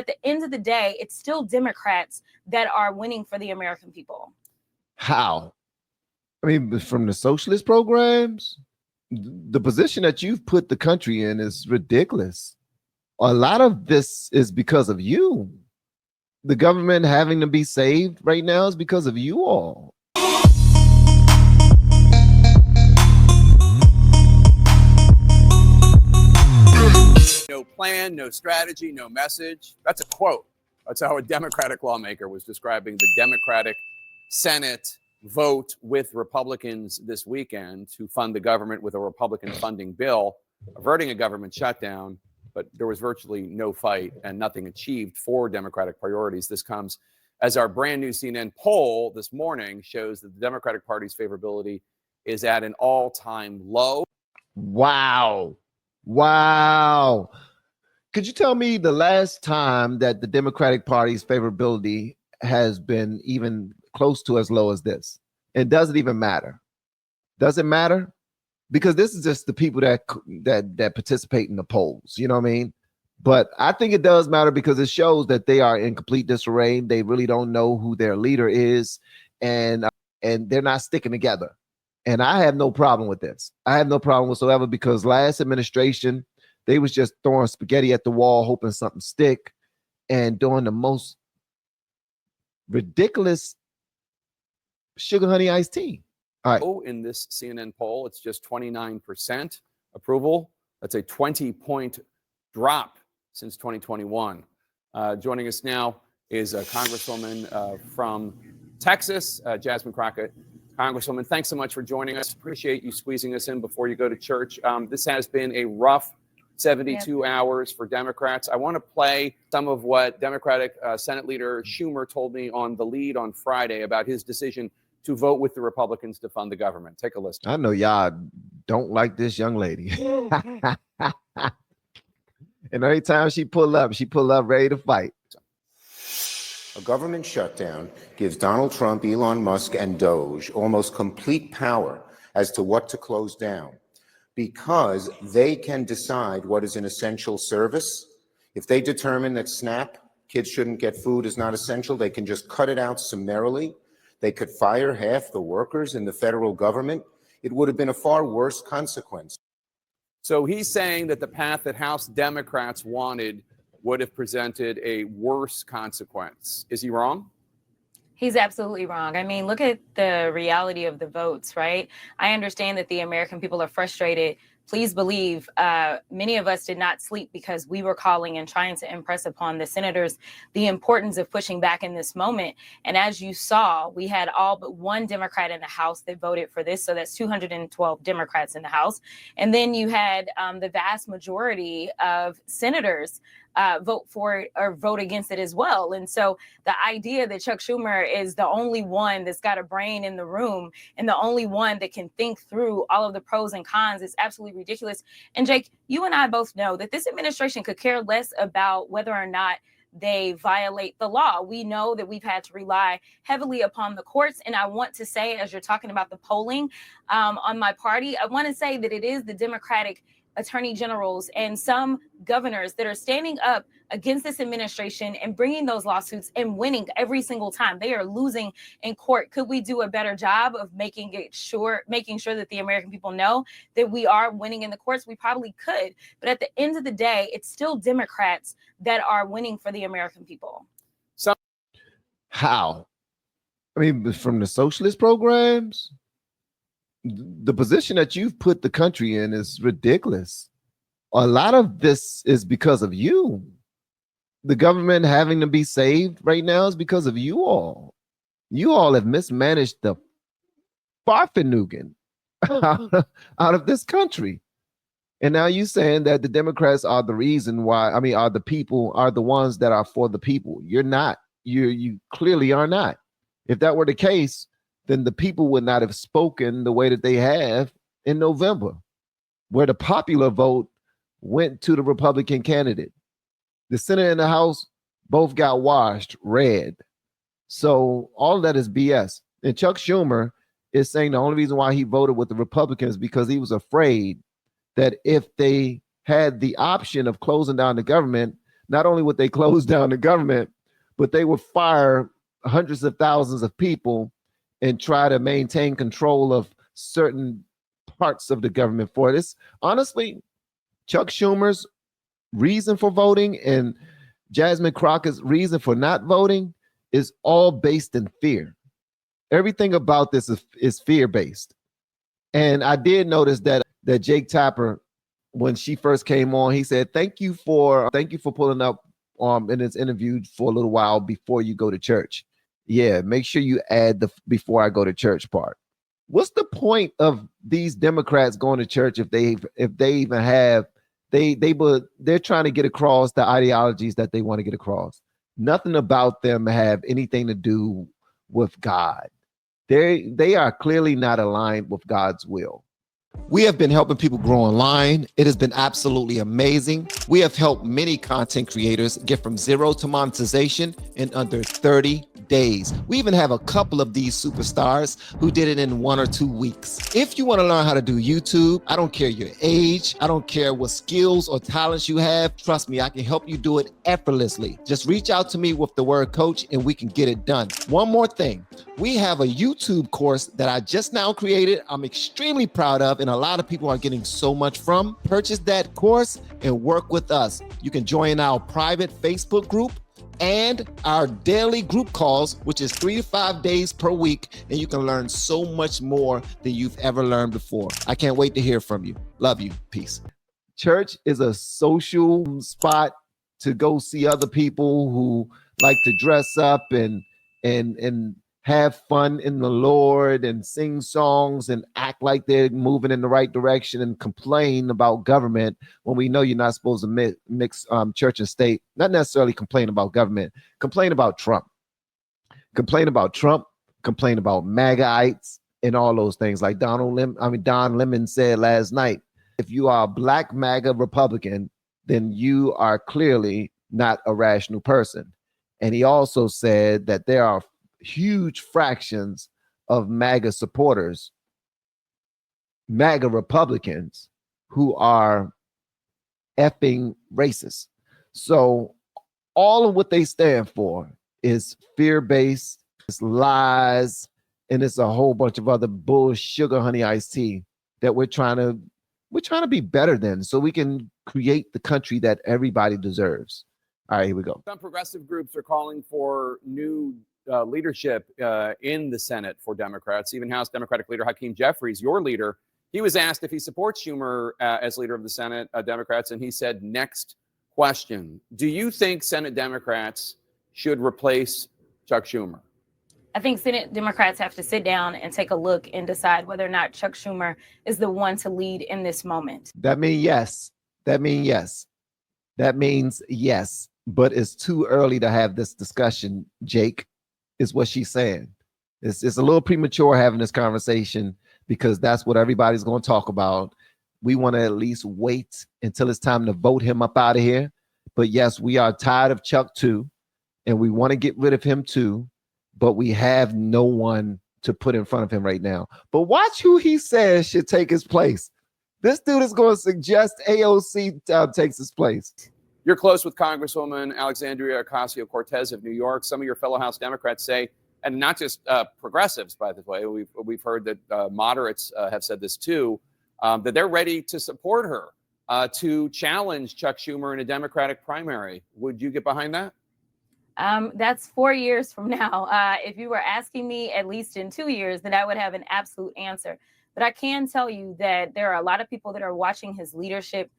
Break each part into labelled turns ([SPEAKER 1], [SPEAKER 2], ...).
[SPEAKER 1] At the end of the day, it's still Democrats that are winning for the American people.
[SPEAKER 2] How? I mean, from the socialist programs, the position that you've put the country in is ridiculous. A lot of this is because of you. The government having to be saved right now is because of you all.
[SPEAKER 3] No plan, no strategy, no message. That's a quote. That's how a Democratic lawmaker was describing the Democratic Senate vote with Republicans this weekend to fund the government with a Republican funding bill, averting a government shutdown. But there was virtually no fight and nothing achieved for Democratic priorities. This comes as our brand new CNN poll this morning shows that the Democratic Party's favorability is at an all-time low.
[SPEAKER 2] Wow. Wow. Could you tell me the last time that the Democratic Party's favorability has been even close to as low as this? And does it even matter? Does it matter? Because this is just the people that participate in the polls, you know what I mean? But I think it does matter because it shows that they are in complete disarray. They really don't know who their leader is, and they're not sticking together. And I have no problem with this. I have no problem whatsoever because last administration, they was just throwing spaghetti at the wall, hoping something stick, and doing the most ridiculous sugar honey iced tea. All right.
[SPEAKER 3] In this CNN poll, it's just 29% approval. That's a 20-point drop since 2021. Joining us now is a Congresswoman from Texas, Jasmine Crockett. Congresswoman, thanks so much for joining us. Appreciate you squeezing us in before you go to church. This has been a rough 72 hours for Democrats. I want to play some of what Democratic Senate Leader Schumer told me on The Lead on Friday about his decision to vote with the Republicans to fund the government. Take a listen.
[SPEAKER 2] I know y'all don't like this young lady. And every time she pull up ready to fight.
[SPEAKER 4] A government shutdown gives Donald Trump, Elon Musk, and Doge almost complete power as to what to close down because they can decide what is an essential service. If they determine that SNAP, kids shouldn't get food, is not essential, they can just cut it out summarily. They could fire half the workers in the federal government. It would have been a far worse consequence.
[SPEAKER 3] So he's saying that the path that House Democrats wanted would have presented a worse consequence. Is he wrong?
[SPEAKER 1] He's absolutely wrong. I mean, look at the reality of the votes, right? I understand that the American people are frustrated. Please believe many of us did not sleep because we were calling and trying to impress upon the senators the importance of pushing back in this moment. And as you saw, we had all but one Democrat in the House that voted for this. So that's 212 Democrats in the House. And then you had the vast majority of senators vote for it or vote against it as well. And so the idea that Chuck Schumer is the only one that's got a brain in the room and the only one that can think through all of the pros and cons is absolutely ridiculous. And Jake, you and I both know that this administration could care less about whether or not they violate the law. We know that we've had to rely heavily upon the courts. And I want to say, as you're talking about the polling on my party, I want to say that it is the Democratic attorney generals and some governors that are standing up against this administration and bringing those lawsuits and winning every single time. They are losing in court. Could we do a better job of making sure that the American people know that we are winning in the courts? We probably could. But at the end of the day, it's still Democrats that are winning for the American people.
[SPEAKER 2] How? I mean, from the socialist programs, the position that you've put the country in is ridiculous. A lot of this is because of you. The government having to be saved right now is because of you all. You all have mismanaged the farfanugan out of this country. And now you're saying that the Democrats are the reason why, are the people, are the ones that are for the people. You're not. You clearly are not. If that were the case, then the people would not have spoken the way that they have in November, where the popular vote went to the Republican candidate. The Senate and the House both got washed red. So all of that is BS. And Chuck Schumer is saying the only reason why he voted with the Republicans because he was afraid that if they had the option of closing down the government, not only would they close down the government, but they would fire hundreds of thousands of people and try to maintain control of certain parts of the government for this. Honestly, Chuck Schumer's reason for voting and Jasmine Crockett's reason for not voting is all based in fear. Everything about this is fear-based. And I did notice that Jake Tapper, when she first came on, he said, thank you for pulling up in this interview for a little while before you go to church. Yeah, make sure you add the before I go to church part. What's the point of these Democrats going to church if they even have they're trying to get across the ideologies that they want to get across? Nothing about them have anything to do with God. They are clearly not aligned with God's will. We have been helping people grow online. It has been absolutely amazing. We have helped many content creators get from zero to monetization in under 30 days. We even have a couple of these superstars who did it in 1 or 2 weeks. If you want to learn how to do YouTube, I don't care your age, I don't care what skills or talents you have. Trust me, I can help you do it effortlessly. Just reach out to me with the word coach and we can get it done. One more thing. We have a YouTube course that I just now created. I'm extremely proud of, and a lot of people are getting so much from. Purchase that course and work with us. You can join our private Facebook group and our daily group calls, which is 3 to 5 days per week, and you can learn so much more than you've ever learned before. I can't wait to hear from you. Love you. Peace. Church is a social spot to go see other people who like to dress up and have fun in the Lord and sing songs and act like they're moving in the right direction and complain about government when we know you're not supposed to mix church and state. Not necessarily complain about government, complain about Trump, complain about MAGAites and all those things. Like Don Lemon said last night, if you are a black MAGA Republican, then you are clearly not a rational person. And he also said that there are huge fractions of MAGA supporters, MAGA Republicans, who are effing racist. So all of what they stand for is fear-based, it's lies, and it's a whole bunch of other bull sugar honey iced tea that we're trying to be better than, so we can create the country that everybody deserves. All right, here we go.
[SPEAKER 3] Some progressive groups are calling for new leadership in the Senate for Democrats. Even House Democratic leader Hakeem Jeffries, your leader, he was asked if he supports Schumer as leader of the Senate Democrats, and he said, next question. Do you think Senate Democrats should replace Chuck Schumer?
[SPEAKER 1] I think Senate Democrats have to sit down and take a look and decide whether or not Chuck Schumer is the one to lead in this moment.
[SPEAKER 2] That means yes. That means yes. That means yes. But it's too early to have this discussion, Jake, is what she's saying. It's a little premature having this conversation because that's what everybody's going to talk about. We want to at least wait until it's time to vote him up out of here. But yes, we are tired of Chuck too, and we want to get rid of him too, but we have no one to put in front of him right now. But watch who he says should take his place. This dude is going to suggest AOC takes his place.
[SPEAKER 3] You're close with Congresswoman Alexandria Ocasio-Cortez of New York. Some of your fellow House Democrats say, and not just progressives, by the way, we've heard that moderates have said this too, that they're ready to support her to challenge Chuck Schumer in a Democratic primary. Would you get behind that?
[SPEAKER 1] That's 4 years from now. If you were asking me at least in 2 years, then I would have an absolute answer. But I can tell you that there are a lot of people that are watching his leadership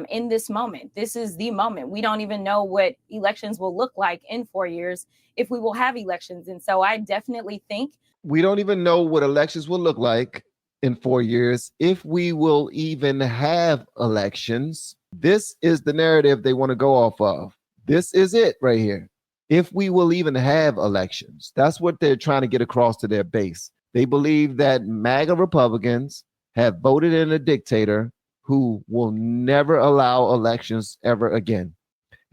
[SPEAKER 1] in this moment. This is the moment. We don't even know what elections will look like in 4 years, if we will have elections. And so I definitely think
[SPEAKER 2] we don't even know what elections will look like in 4 years, if we will even have elections. This is the narrative they want to go off of. This is it right here. If we will even have elections, that's what they're trying to get across to their base. They believe that MAGA Republicans have voted in a dictator who will never allow elections ever again.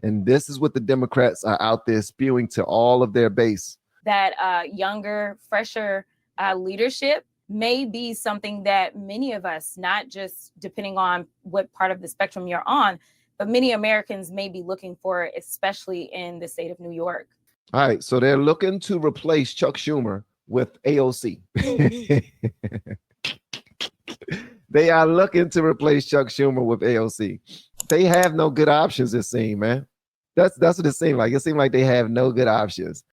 [SPEAKER 2] And this is what the Democrats are out there spewing to all of their base.
[SPEAKER 1] That younger, fresher leadership may be something that many of us, not just depending on what part of the spectrum you're on, but many Americans may be looking for it, especially in the state of New York.
[SPEAKER 2] All right, so they're looking to replace Chuck Schumer with AOC. They are looking to replace Chuck Schumer with AOC. They have no good options, it seems, man. That's what it seemed like. It seemed like they have no good options.